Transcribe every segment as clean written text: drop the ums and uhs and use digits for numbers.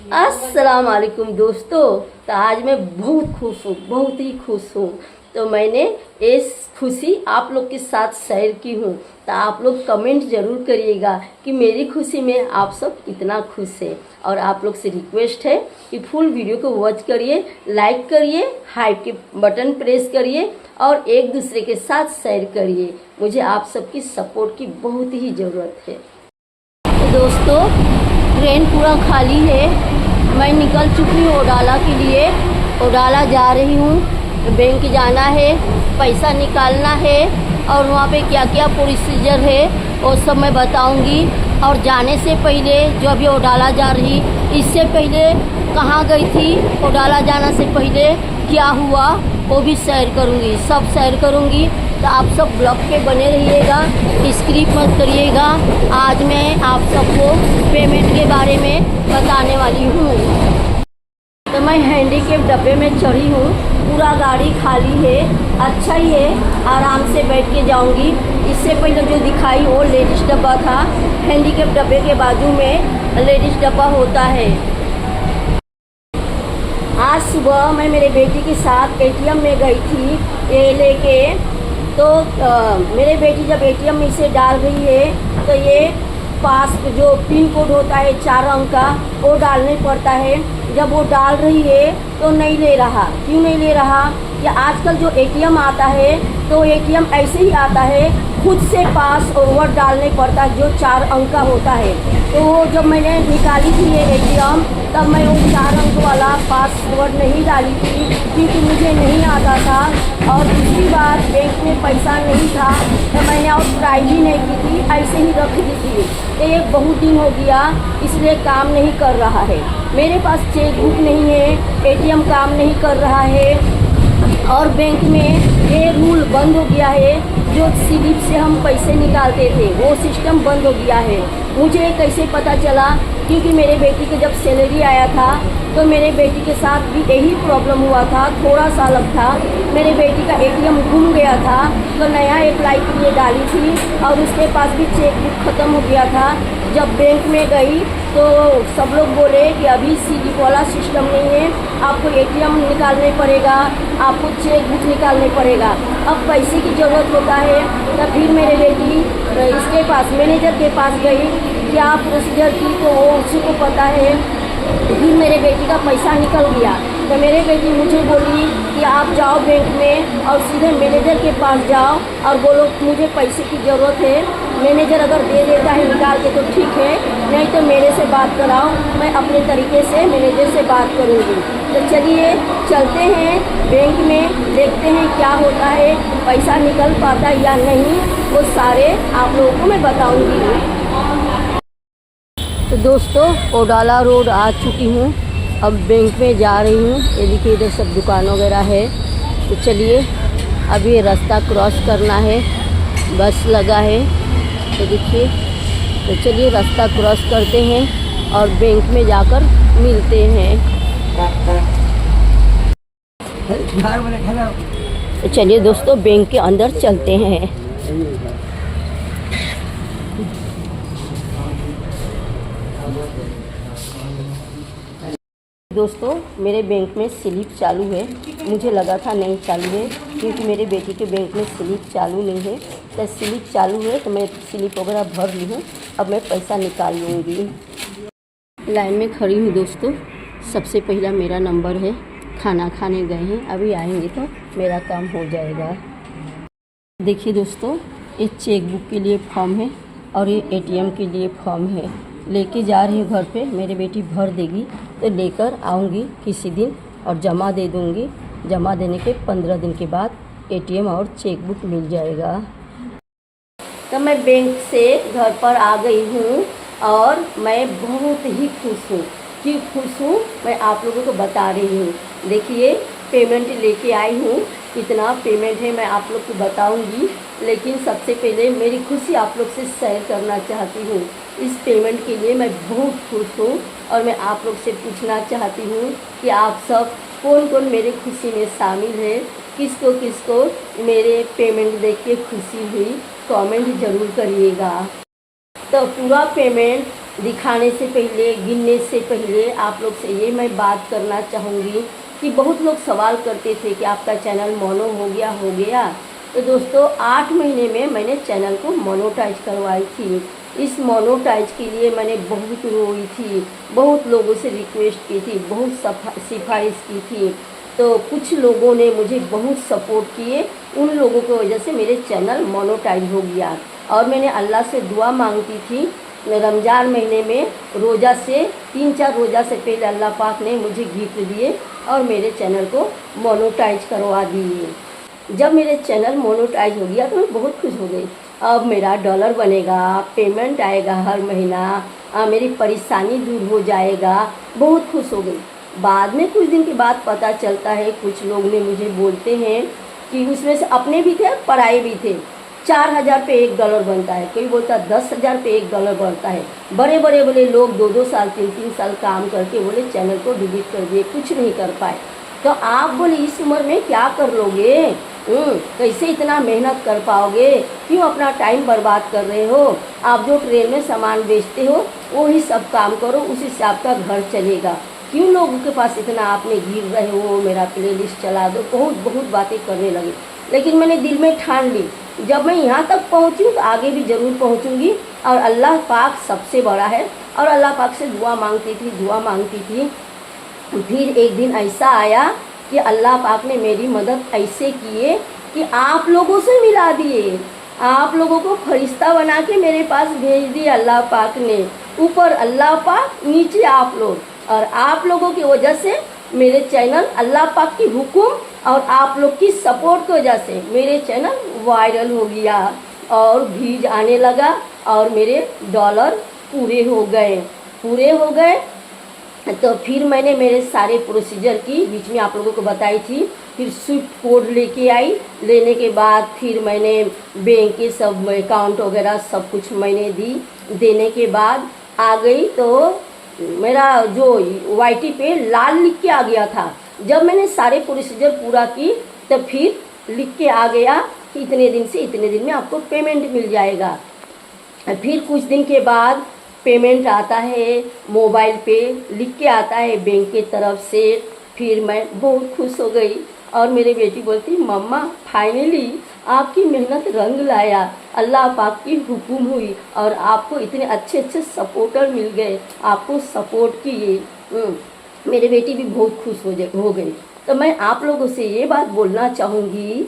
अस्सलाम वालेकुम दोस्तों। तो आज मैं बहुत खुश हूँ, बहुत ही खुश हूँ। तो मैंने इस खुशी आप लोग के साथ शेयर की हूँ। तो आप लोग कमेंट ज़रूर करिएगा कि मेरी खुशी में आप सब कितना खुश है। और आप लोग से रिक्वेस्ट है कि फुल वीडियो को वॉच करिए, लाइक करिए, हाइप के बटन प्रेस करिए और एक दूसरे के साथ शेयर करिए। मुझे आप सबकी सपोर्ट की बहुत ही ज़रूरत है। तो दोस्तों, ट्रेन पूरा खाली है। मैं निकल चुकी हूँ ओडाला के लिए। ओडाला जा रही हूँ, बैंक जाना है, पैसा निकालना है और वहाँ पे क्या क्या प्रोसीजर है वो सब मैं बताऊँगी। और जाने से पहले जो अभी ओडाला जा रही, इससे पहले कहाँ गई थी, ओडाला जाना से पहले क्या हुआ वो भी शेयर करूँगी, सब शेयर करूँगी। तो आप सब ब्लॉग पे बने रहिएगा, स्किप मत करिएगा। आज मैं आप सबको पेमेंट के बारे में बताने वाली हूँ। तो मैं हैंडीकैप डब्बे में चढ़ी हूँ, पूरा गाड़ी खाली है। अच्छा ही है, आराम से बैठ के जाऊँगी। इससे पहले जो दिखाई वो लेडीज़ डब्बा था। हैंडीकैप डब्बे के बाजू में लेडीज़ डब्बा होता है। आज सुबह मैं मेरे बेटी के साथ एटीएम में गई थी ये लेके। तो मेरे बेटी जब एटीएम में इसे डाल रही है तो ये पास जो पिन कोड होता है 4 अंक का वो डालने पड़ता है। जब वो डाल रही है तो नहीं ले रहा। क्यों नहीं ले रहा? या आजकल जो एटीएम आता है तो एटीएम ऐसे ही आता है, खुद से पासवर्ड डालने पड़ता है जो 4 अंक का होता है। तो जब मैंने निकाली थी ये एटीएम तब मैं वो 4 अंक वाला पासवर्ड नहीं डाली थी क्योंकि मुझे नहीं आता था। और दूसरी बार बैंक में पैसा नहीं था तो मैंने और ट्राई भी नहीं की थी, ऐसे ही रख दी थी। एक बहुत दिन हो गया इसलिए काम नहीं कर रहा है। मेरे पास चेकबुक नहीं है, एटीएम काम नहीं कर रहा है और बैंक में ये रूल बंद हो गया है। जो स्लिप से हम पैसे निकालते थे वो सिस्टम बंद हो गया है। मुझे कैसे पता चला? क्योंकि मेरे बेटी के जब सैलरी आया था तो मेरे बेटी के साथ भी यही प्रॉब्लम हुआ था। थोड़ा सा अलग था, मेरे बेटी का एटीएम गुम गया था तो नया अप्लाई के लिए डाली थी और उसके पास भी चेकबुक ख़त्म हो गया था। जब बैंक में गई तो सब लोग बोले कि अभी स्लिप वाला सिस्टम नहीं है, आपको एटीएम निकालने पड़ेगा, आपको चेकबुक निकालने पड़ेगा। अब पैसे की ज़रूरत होता है। तब फिर मेरे बेटी इसके पास मैनेजर के पास गई, क्या प्रोसीजर की तो वो उसी को पता है। फिर मेरे बेटी का पैसा निकल गया तो मेरे बेटी मुझे बोली कि आप जाओ बैंक में और सीधे मैनेजर के पास जाओ और बोलो मुझे पैसे की ज़रूरत है। मैनेजर अगर दे देता है निकाल के तो ठीक है, नहीं तो मेरे से बात कराओ, मैं अपने तरीके से मैनेजर से बात करूँगी। तो चलिए चलते हैं बैंक में, देखते हैं क्या होता है, पैसा निकल पाता या नहीं, वो सारे आप लोगों को मैं बताऊँगी। तो दोस्तों, ओडाला रोड आ चुकी हूँ, अब बैंक में जा रही हूँ। ये देखिए इधर सब दुकान वगैरह है। तो चलिए अब ये रास्ता क्रॉस करना है, बस लगा है तो देखिए। तो चलिए रास्ता क्रॉस करते हैं और बैंक में जाकर मिलते हैं। तो चलिए दोस्तों बैंक के अंदर चलते हैं। दोस्तों मेरे बैंक में स्लिप चालू है, मुझे लगा था नहीं चालू है क्योंकि मेरे बेटी के बैंक में स्लिप चालू नहीं है। तो स्लिप चालू है तो मैं स्लिप वगैरह भर ली हूँ, अब मैं पैसा निकाल लूँगी। लाइन में खड़ी हूँ दोस्तों। सबसे पहला मेरा नंबर है। खाना खाने गए हैं, अभी आएंगे तो मेरा काम हो जाएगा। देखिए दोस्तों, ये चेकबुक के लिए फॉर्म है और ये एटीएम के लिए फॉर्म है। लेके जा रही हूँ घर पे, मेरी बेटी भर देगी तो लेकर आऊँगी किसी दिन और जमा दे दूँगी। जमा देने के 15 दिन के बाद एटीएम और चेकबुक मिल जाएगा। तो मैं बैंक से घर पर आ गई हूँ और मैं बहुत ही खुश हूँ। क्यों खुश हूँ मैं आप लोगों को बता रही हूँ। देखिए पेमेंट लेके आई हूँ, कितना पेमेंट है मैं आप लोग को बताऊंगी। लेकिन सबसे पहले मेरी खुशी आप लोग से शेयर करना चाहती हूँ। इस पेमेंट के लिए मैं बहुत खुश हूँ और मैं आप लोग से पूछना चाहती हूँ कि आप सब कौन कौन मेरे खुशी में शामिल है, किसको किसको मेरे पेमेंट देख के खुशी हुई, कमेंट ज़रूर करिएगा। तो पूरा पेमेंट दिखाने से पहले, गिनने से पहले आप लोग से ये मैं बात करना चाहूँगी कि बहुत लोग सवाल करते थे कि आपका चैनल मोनो हो गया। तो दोस्तों 8 महीने में मैंने चैनल को मोनोटाइज करवाई थी। इस मोनोटाइज के लिए मैंने बहुत रोई थी, बहुत लोगों से रिक्वेस्ट की थी, बहुत सिफारिश की थी। तो कुछ लोगों ने मुझे बहुत सपोर्ट किए, उन लोगों की वजह से मेरे चैनल मोनोटाइज हो गया। और मैंने अल्लाह से दुआ मांगती थी रमज़ान महीने में, रोज़ा से 3-4 रोज़ा से पहले अल्लाह पाक ने मुझे गिफ्ट दिए और मेरे चैनल को मोनोटाइज करवा दिए। जब मेरे चैनल मोनोटाइज हो गया तो मैं बहुत खुश हो गई। अब मेरा डॉलर बनेगा, पेमेंट आएगा हर महीना, मेरी परेशानी दूर हो जाएगा, बहुत खुश हो गई। बाद में कुछ दिन के बाद पता चलता है, कुछ लोग ने मुझे बोलते हैं कि उसमें से अपने भी थे पराए भी थे। 4,000 पे $1 बनता है, कोई बोलता 10,000 पे $1 बनता है। बड़े लोग 2-2 साल 3-3 साल काम करके बोले चैनल को डिलीट कर दिए, कुछ नहीं कर पाए। तो आप बोले इस उम्र में क्या कर लोगे, कैसे इतना मेहनत कर पाओगे, क्यों अपना टाइम बर्बाद कर रहे हो। आप जो ट्रेन में सामान बेचते हो वही सब काम करो, उसी से आपका घर चलेगा। क्यों लोगों के पास इतना आपने गिर रहे हो, मेरा प्लेलिस्ट चला दो, बहुत बातें करने लगे। लेकिन मैंने दिल में ठान ली, जब मैं यहाँ तक पहुँची तो आगे भी ज़रूर पहुँचूँगी। और अल्लाह पाक सबसे बड़ा है, और अल्लाह पाक से दुआ मांगती थी। फिर एक दिन ऐसा आया कि अल्लाह पाक ने मेरी मदद ऐसे किए कि आप लोगों से मिला दिए, आप लोगों को फरिश्ता बना के मेरे पास भेज दिया अल्लाह पाक ने। ऊपर अल्लाह पाक, नीचे आप लोग, और आप लोगों की वजह से मेरे चैनल, अल्लाह पाक की हुक्म और आप लोग की सपोर्ट की वजह से मेरे चैनल वायरल हो गया और व्यूज आने लगा और मेरे डॉलर पूरे हो गए। तो फिर मैंने मेरे सारे प्रोसीजर की बीच में आप लोगों को बताई थी। फिर स्विफ्ट कोड लेके आई, लेने के बाद फिर मैंने बैंक के सब अकाउंट वगैरह सब कुछ मैंने देने के बाद आ गई। तो मेरा जो YT पे लाल लिख के आ गया था। जब मैंने सारे प्रोसीजर पूरा की तब फिर लिख के आ गया कि इतने दिन से इतने दिन में आपको पेमेंट मिल जाएगा। फिर कुछ दिन के बाद पेमेंट आता है, मोबाइल पे लिख के आता है बैंक के तरफ से। फिर मैं बहुत खुश हो गई और मेरी बेटी बोलती, मम्मा फाइनली आपकी मेहनत रंग लाया, अल्लाह पाक की हुक्म हुई और आपको इतने अच्छे सपोर्टर मिल गए, आपको सपोर्ट किए। मेरी बेटी भी बहुत खुश हो गई। तो मैं आप लोगों से ये बात बोलना चाहूँगी।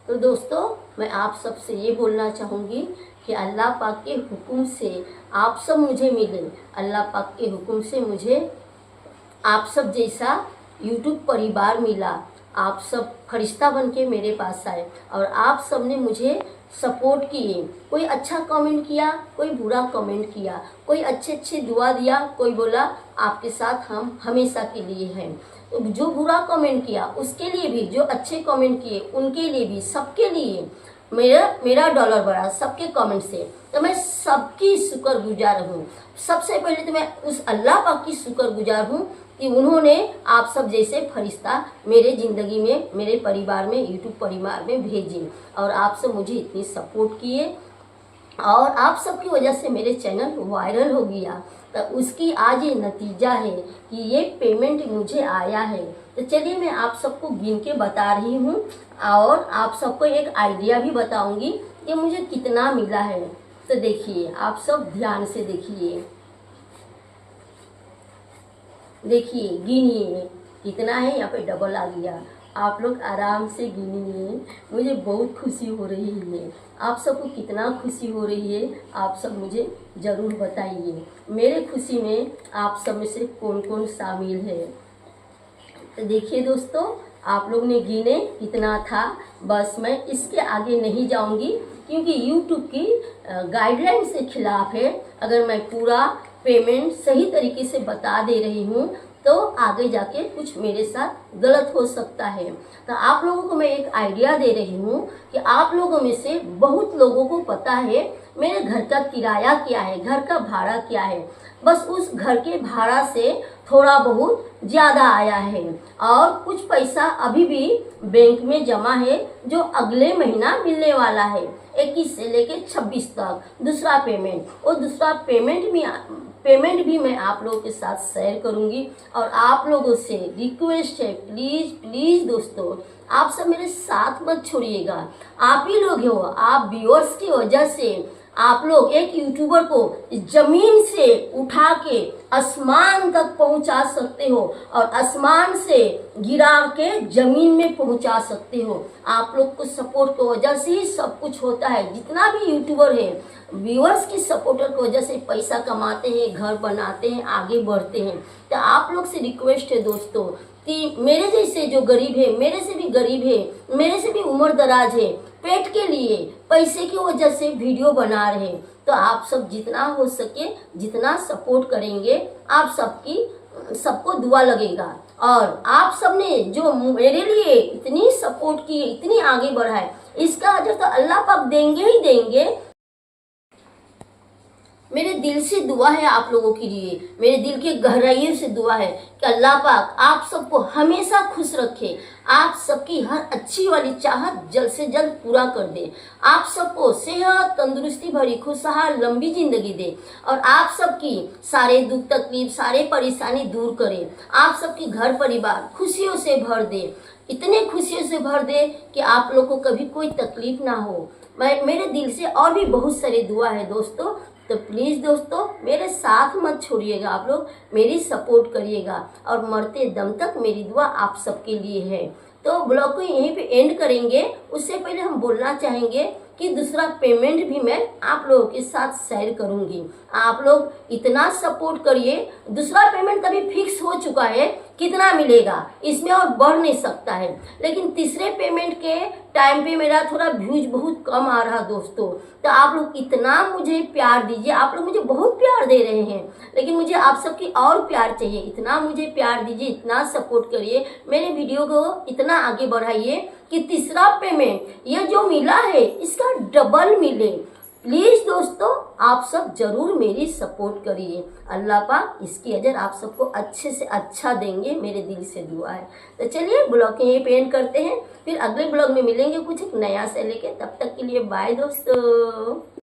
तो दोस्तों मैं आप सब से ये बोलना चाहूँगी कि अल्लाह पाक के हुक्म से आप सब मुझे मिले, अल्लाह पाक के हुक्म से मुझे आप सब जैसा YouTube परिवार मिला। आप सब फरिश्ता बन के मेरे पास आए और आप सब ने मुझे सपोर्ट किए। कोई अच्छा कमेंट किया, कोई बुरा कमेंट किया, कोई अच्छे दुआ दिया, कोई बोला आपके साथ हम हमेशा के लिए हैं। जो बुरा कमेंट किया उसके लिए भी, जो अच्छे कमेंट किए उनके लिए भी, सबके लिए मेरा डॉलर बढ़ा सबके कमेंट से। तो मैं सबकी शुक्रगुजार हूँ। सबसे पहले तो मैं उस अल्लाह पाक की शुक्रगुजार हूँ कि उन्होंने आप सब जैसे फरिश्ता मेरे ज़िंदगी में, मेरे परिवार में, YouTube परिवार में भेजे और आप सब मुझे इतनी सपोर्ट किए और आप सबकी वजह से मेरे चैनल वायरल हो गया। तो उसकी आज ये नतीजा है कि ये पेमेंट मुझे आया है। तो चलिए मैं आप सबको गिन के बता रही हूँ और आप सबको एक आइडिया भी बताऊंगी कि मुझे कितना मिला है। तो देखिए, आप सब ध्यान से देखिए, गिनिए कितना है। यहाँ पे डबल आ गया, आप लोग आराम से गिनिए। मुझे बहुत खुशी हो रही है। आप सबको कितना खुशी हो रही है आप सब मुझे ज़रूर बताइए। मेरे खुशी में आप सब में से कौन कौन शामिल है। तो देखिए दोस्तों, आप लोग ने गिने कितना था। बस मैं इसके आगे नहीं जाऊंगी क्योंकि YouTube की गाइडलाइन से खिलाफ है। अगर मैं पूरा पेमेंट सही तरीके से बता दे रही हूँ तो आगे जाके कुछ मेरे साथ गलत हो सकता है। तो आप लोगों को मैं एक आइडिया दे रही हूँ कि आप लोगों में से बहुत लोगों को पता है मेरे घर का किराया क्या है, घर का भाड़ा क्या है। बस उस घर के भाड़ा से थोड़ा बहुत ज़्यादा आया है और कुछ पैसा अभी भी बैंक में जमा है जो अगले महीना मिलने वाला है। 21 से लेके 26 तक दूसरा पेमेंट, और दूसरा पेमेंट भी मैं आप लोगों के साथ शेयर करूंगी। और आप लोगों से रिक्वेस्ट है, प्लीज प्लीज दोस्तों, आप सब मेरे साथ मत छोड़िएगा। आप ही लोग हो, आप व्यूअर्स की वजह से आप लोग एक यूट्यूबर को जमीन से उठा के आसमान तक पहुंचा सकते हो और आसमान से गिरा के जमीन में पहुंचा सकते हो। आप लोग को सपोर्ट की वजह से ही सब कुछ होता है। जितना भी यूट्यूबर है, व्यूअर्स की सपोर्टर की वजह से पैसा कमाते हैं, घर बनाते हैं, आगे बढ़ते हैं। तो आप लोग से रिक्वेस्ट है दोस्तों कि मेरे जैसे जो गरीब है, मेरे से भी गरीब है, मेरे से भी उम्र दराज है, पेट के लिए पैसे की वजह से वीडियो बना रहे, तो आप सब जितना हो सके जितना सपोर्ट करेंगे, आप सबको दुआ लगेगा। और आप सबने जो मेरे लिए इतनी सपोर्ट की, इतनी आगे बढ़ाए, इसका अजर तो अल्लाह पाक देंगे ही देंगे। मेरे दिल से दुआ है आप लोगों के लिए, मेरे दिल के गहराइयों से दुआ है कि अल्लाह पाक आप सबको हमेशा खुश रखे, आप सबकी हर अच्छी वाली चाहत जल्द से जल्द पूरा कर दे, आप सबको सेहत तंदुरुस्ती भरी खुशहाल लंबी जिंदगी दे, और आप सबकी सारे दुख तकलीफ सारे परेशानी दूर करे, आप सबकी घर परिवार खुशियों से भर दे, इतने खुशियों से भर दे कि आप लोग को कभी कोई तकलीफ ना हो। मेरे दिल से और भी बहुत सारी दुआ है दोस्तों। तो प्लीज़ दोस्तों मेरे साथ मत छोड़िएगा, आप लोग मेरी सपोर्ट करिएगा, और मरते दम तक मेरी दुआ आप सबके लिए है। तो ब्लॉग को यहीं पे एंड करेंगे। उससे पहले हम बोलना चाहेंगे कि दूसरा पेमेंट भी मैं आप लोगों के साथ शेयर करूंगी। आप लोग इतना सपोर्ट करिए। दूसरा पेमेंट अभी फिक्स हो चुका है, कितना मिलेगा इसमें और बढ़ नहीं सकता है, लेकिन तीसरे पेमेंट के टाइम पे मेरा थोड़ा व्यूज बहुत कम आ रहा दोस्तों। तो आप लोग इतना मुझे प्यार दीजिए, आप लोग मुझे बहुत प्यार दे रहे हैं, लेकिन मुझे आप सबकी और प्यार चाहिए। इतना मुझे प्यार दीजिए, इतना सपोर्ट करिए, मेरे वीडियो को इतना आगे बढ़ाइए कि तीसरा पेमेंट ये जो मिला है इसका डबल मिले। प्लीज दोस्तों आप सब जरूर मेरी सपोर्ट करिए। अल्लाह पाक इसकी अजर आप सबको अच्छे से अच्छा देंगे, मेरे दिल से दुआ है। तो चलिए ब्लॉग के यहीं पे एंड करते हैं, फिर अगले ब्लॉग में मिलेंगे कुछ नया से लेके। तब तक के लिए बाय दोस्तों।